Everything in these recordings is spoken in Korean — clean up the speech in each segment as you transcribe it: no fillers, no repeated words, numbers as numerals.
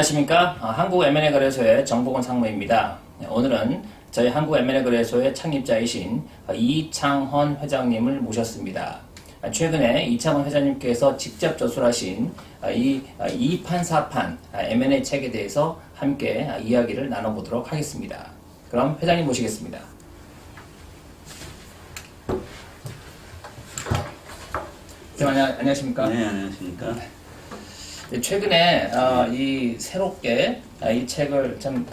안녕하십니까. 한국 M&A 거래소의 정복원 상무입니다. 오늘은 저희 한국 M&A 거래소의 창립자이신 이창헌 회장님을 모셨습니다. 최근에 이창헌 회장님께서 직접 저술하신 이 2판 4판 M&A 책에 대해서 함께 이야기를 나눠보도록 하겠습니다. 그럼 회장님 모시겠습니다. 안녕하십니까? 네, 안녕하십니까? 최근에 이 새롭게 이 책을 참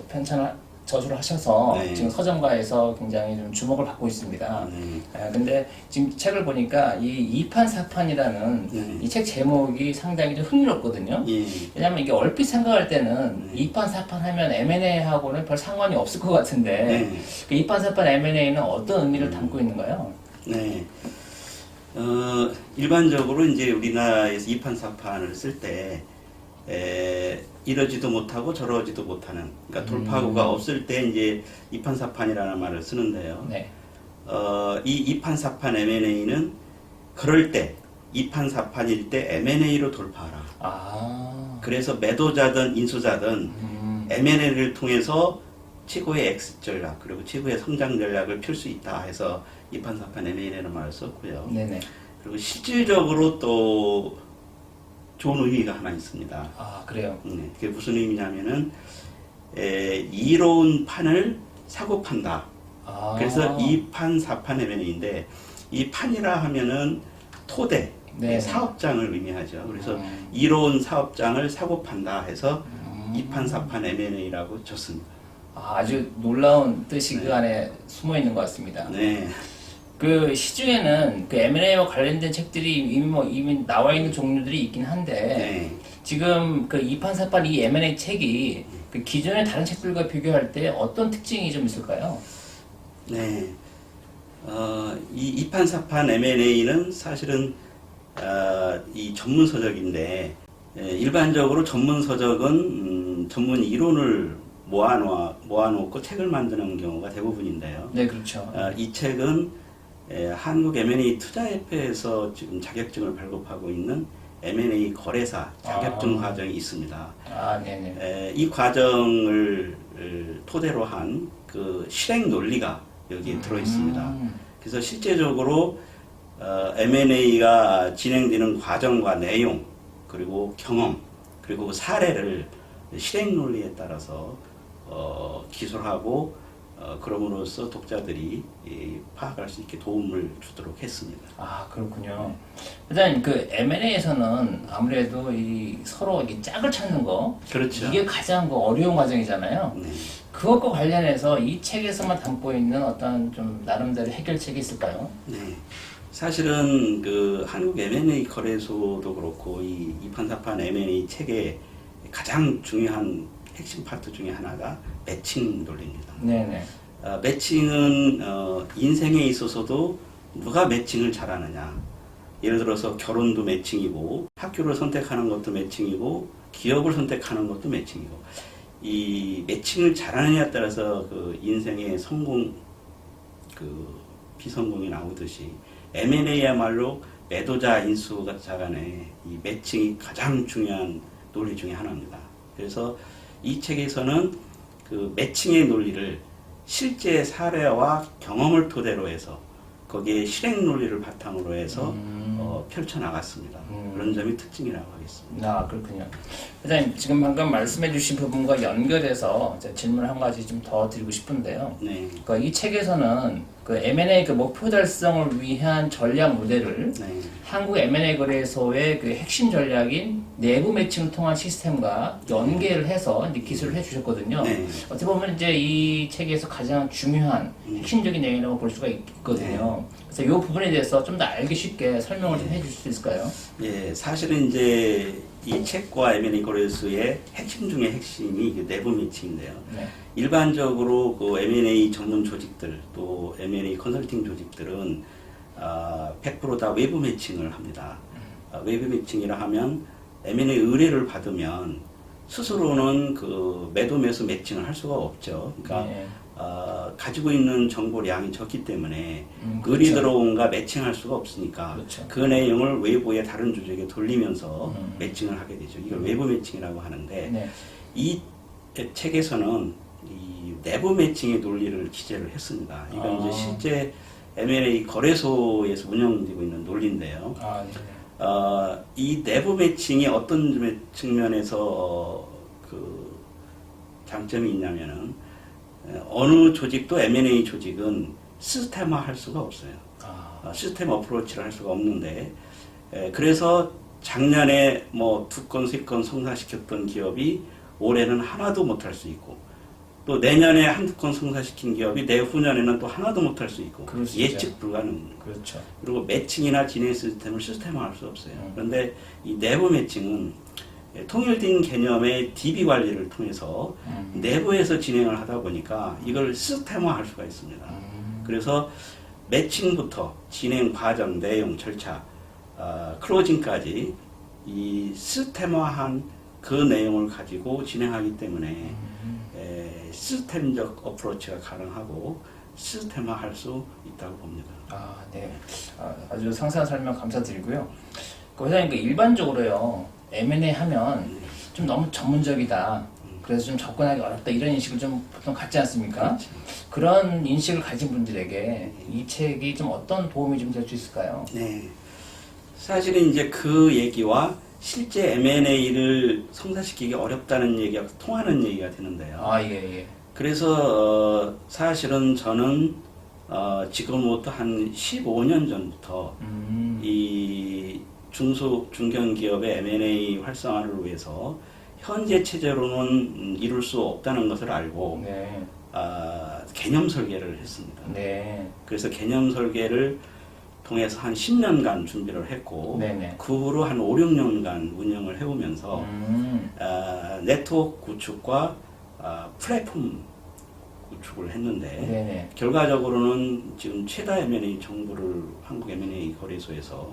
편찬을 저술을 하셔서 네. 지금 서점가에서 굉장히 좀 주목을 받고 있습니다. 네. 근데 지금 책을 보니까 이 2판 4판이라는 네. 이 책 제목이 상당히 좀 흥미롭거든요. 예. 왜냐면 이게 얼핏 생각할 때는 네. 2판 4판 하면 M&A하고는 별 상관이 없을 것 같은데 네. 그 2판 4판 M&A는 어떤 의미를 담고 있는가요? 네. 일반적으로 이제 우리나라에서 2판 4판을 쓸 때, 이러지도 못하고 저러지도 못하는, 그러니까 돌파구가 없을 때 이제 2판 4판이라는 말을 쓰는데요. 네. 이 2판 4판 M&A는 그럴 때, 2판 4판일 때 M&A로 돌파하라. 그래서 매도자든 인수자든 M&A를 통해서 최고의 엑스 전략, 그리고 최고의 성장 전략을 펼 수 있다 해서 2판 4판 M&A라는 말을 썼고요. 네네. 그리고 실질적으로 또 좋은 의미가 하나 있습니다. 그래요? 네, 그게 무슨 의미냐면은 이로운 판을 사고 판다. 그래서 2판 4판 M&A인데 이 판이라 하면은 토대, 네. 사업장을 의미하죠. 그래서 이로운 사업장을 사고 판다 해서 2판 4판 M&A라고 줬습니다. 아주 놀라운 뜻이 네. 그 안에 숨어 있는 것 같습니다. 네. 그 시중에는 그 M&A와 관련된 책들이 이미 나와 있는 종류들이 있긴 한데 네. 지금 그 2판 4판 이 M&A 책이 그 기존의 다른 책들과 비교할 때 어떤 특징이 좀 있을까요? 네. 이 2판 4판 M&A는 사실은 이 전문 서적인데 일반적으로 전문 서적은 전문 이론을 모아놓고 책을 만드는 경우가 대부분인데요. 네, 그렇죠. 이 책은 한국 M&A 투자협회에서 지금 자격증을 발급하고 있는 M&A 거래사 자격증 과정이 있습니다. 네네. 이 과정을 토대로 한 그 실행 논리가 여기에 들어 있습니다. 그래서 실제적으로 M&A가 진행되는 과정과 내용, 그리고 경험, 그리고 사례를 실행 논리에 따라서 기술하고 그럼으로써 독자들이 파악할 수 있게 도움을 주도록 했습니다. 그렇군요. 일단 그 M&A에서는 아무래도 이 서로 이게 짝을 찾는 거, 그렇죠. 이게 가장 어려운 과정이잖아요. 네. 그것과 관련해서 이 책에서만 담고 있는 어떤 좀 나름대로 해결책이 있을까요? 네. 사실은 그 한국 M&A 거래소도 그렇고 이 2판 4판 M&A 책의 가장 중요한 핵심 파트 중에 하나가 매칭 논리입니다. 네네. 매칭은 인생에 있어서도 누가 매칭을 잘하느냐. 예를 들어서 결혼도 매칭이고 학교를 선택하는 것도 매칭이고 기업을 선택하는 것도 매칭이고 이 매칭을 잘하느냐에 따라서 그 인생의 성공, 그 비성공이 나오듯이 M&A야말로 매도자 인수자 간의 이 매칭이 가장 중요한 논리 중에 하나입니다. 그래서 이 책에서는 그 매칭의 논리를 실제 사례와 경험을 토대로 해서 거기에 실행 논리를 바탕으로 해서 펼쳐나갔습니다. 그런 점이 특징이라고 하겠습니다. 그렇군요. 회장님, 지금 방금 말씀해 주신 부분과 연결해서 제가 질문을 한 가지 좀 더 드리고 싶은데요. 네. 이 책에서는 그 M&A 그 목표 달성을 위한 전략 모델을 네. 한국 M&A 거래소의 그 핵심 전략인 내부 매칭을 통한 시스템과 연계를 해서 이제 기술을 해주셨거든요. 네. 어떻게 보면 이제 이 책에서 가장 중요한 핵심적인 내용이라고 볼 수가 있거든요. 그래서 이 부분에 대해서 좀 더 알기 쉽게 설명을 좀 해주실 수 있을까요? 예, 사실은 이제 이 책과 M&A 거래소의 핵심 중에 핵심이 이게 내부 매칭인데요. 네. 일반적으로 그 M&A 전문 조직들 또 M&A 컨설팅 조직들은 100% 다 외부 매칭을 합니다. 외부 매칭이라 하면 M&A 의뢰를 받으면 스스로는 그 매도 매수 매칭을 할 수가 없죠. 그러니까 네. 가지고 있는 정보량이 적기 때문에 그렇죠. 을이 들어온과 매칭할 수가 없으니까 그렇죠. 그 내용을 외부의 다른 조직에 돌리면서 매칭을 하게 되죠. 이걸 외부 매칭이라고 하는데 네. 이 책에서는 이 내부 매칭의 논리를 기재를 했습니다. 이건 이제 실제 M&A 거래소에서 운영되고 있는 논리인데요. 네. 이 내부 매칭이 어떤 측면에서 그 장점이 있냐면은 어느 조직도 M&A 조직은 시스템화할 수가 없어요. 시스템 어프로치를 할 수가 없는데 그래서 작년에 뭐 2건, 3건 성사시켰던 기업이 올해는 하나도 못할 수 있고 또 내년에 한두 건 성사시킨 기업이 내후년에는 또 하나도 못할 수 있고 그럴 수 예측 있죠. 불가능. 그렇죠. 그리고 매칭이나 진행 시스템을 시스템화할 수 없어요. 그런데 이 내부 매칭은 통일된 개념의 DB 관리를 통해서 내부에서 진행을 하다 보니까 이걸 시스템화할 수가 있습니다. 그래서 매칭부터 진행 과정, 내용, 절차, 클로징까지 이 시스템화한 그 내용을 가지고 진행하기 때문에 시스템적 어프로치가 가능하고 시스템화할 수 있다고 봅니다. 네. 아주 상세한 설명 감사드리고요. 회장님, 일반적으로요, M&A 하면 좀 너무 전문적이다. 그래서 좀 접근하기 어렵다. 이런 인식을 좀 보통 갖지 않습니까? 그렇죠. 그런 인식을 가진 분들에게 이 책이 좀 어떤 도움이 좀 될 수 있을까요? 네. 사실은 이제 그 얘기와 실제 M&A를 성사시키기 어렵다는 얘기가 통하는 얘기가 되는데요. 예. 그래서 사실은 저는 지금부터 한 15년 전부터 이 중견기업의 M&A 활성화를 위해서 현재 체제로는 이룰 수 없다는 것을 알고 네. 개념 설계를 했습니다. 네. 그래서 개념 설계를 통해서 한 10년간 준비를 했고 네네. 그 후로 한 5, 6년간 운영을 해오면서 네트워크 구축과 플랫폼 구축을 했는데 네네. 결과적으로는 지금 최다 M&A 정보를 한국 M&A 거래소에서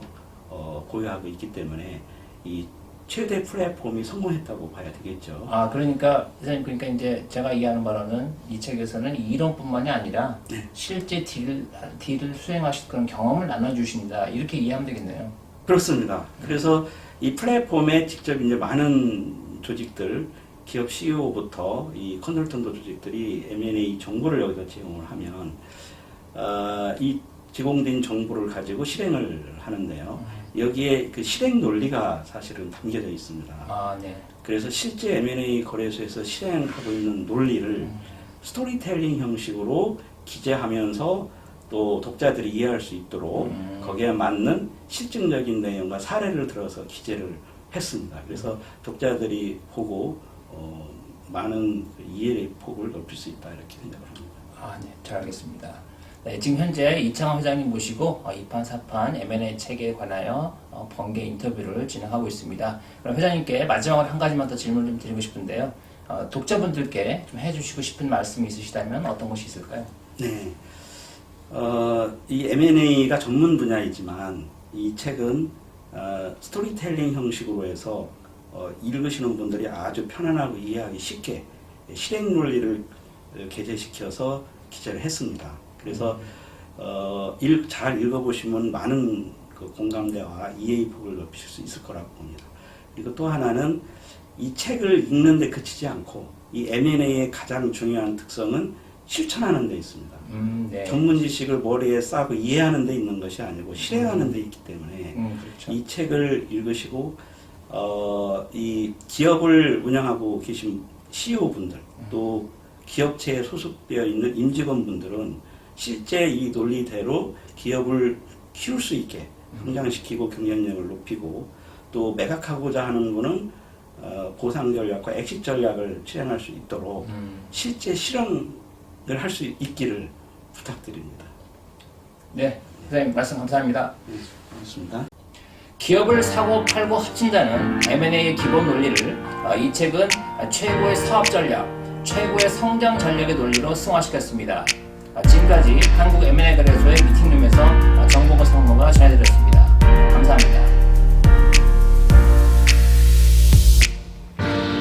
보유하고 있기 때문에 이 최대 플랫폼이 성공했다고 봐야 되겠죠. 그러니까 선생님, 이제 제가 이해하는 바로는 이 책에서는 이론뿐만이 아니라 네. 실제 딜을 수행하실 그런 경험을 나눠주신다, 이렇게 이해하면 되겠네요. 그렇습니다. 그래서 이 플랫폼에 직접 이제 많은 조직들, 기업 CEO부터 이 컨설턴트 조직들이 M&A 정보를 여기다 제공을 하면 이 제공된 정보를 가지고 실행을 하는데요. 여기에 그 실행 논리가 사실은 담겨져 있습니다. 네. 그래서 실제 M&A 거래소에서 실행하고 있는 논리를 스토리텔링 형식으로 기재하면서 또 독자들이 이해할 수 있도록 거기에 맞는 실증적인 내용과 사례를 들어서 기재를 했습니다. 그래서 독자들이 보고 많은 이해의 폭을 넓힐 수 있다, 이렇게 생각을 합니다. 네, 잘 알겠습니다. 네, 지금 현재 이창원 회장님 모시고 2판, 4판 M&A 책에 관하여 번개 인터뷰를 진행하고 있습니다. 그럼 회장님께 마지막으로 한 가지만 더 질문을 좀 드리고 싶은데요. 독자분들께 좀 해주시고 싶은 말씀이 있으시다면 어떤 것이 있을까요? 네. 이 M&A가 전문 분야이지만 이 책은 스토리텔링 형식으로 해서 읽으시는 분들이 아주 편안하고 이해하기 쉽게 실행 논리를 게재시켜서 기재를 했습니다. 그래서 잘 읽어보시면 많은 그 공감대와 이해의 폭을 높이실 수 있을 거라고 봅니다. 그리고 또 하나는 이 책을 읽는데 그치지 않고 이 M&A의 가장 중요한 특성은 실천하는 데 있습니다. 네. 전문 지식을 머리에 싸고 이해하는 데 있는 것이 아니고 실행하는 데 있기 때문에 그렇죠. 이 책을 읽으시고 이 기업을 운영하고 계신 CEO분들 또 기업체에 소속되어 있는 임직원분들은 실제 이 논리대로 기업을 키울 수 있게 성장시키고 경쟁력을 높이고 또 매각하고자 하는 분은 보상 전략과 엑식 전략을 실행할 수 있도록 실제 실행을 할 수 있기를 부탁드립니다. 네, 선생님 말씀 감사합니다. 네, 고맙습니다. 기업을 사고 팔고 합친다는 M&A의 기본 논리를 이 책은 최고의 사업 전략, 최고의 성장 전략의 논리로 승화시켰습니다. 지금까지 한국 M&A 거래소의 미팅룸에서 정보고 상무가 전해드렸습니다. 감사합니다.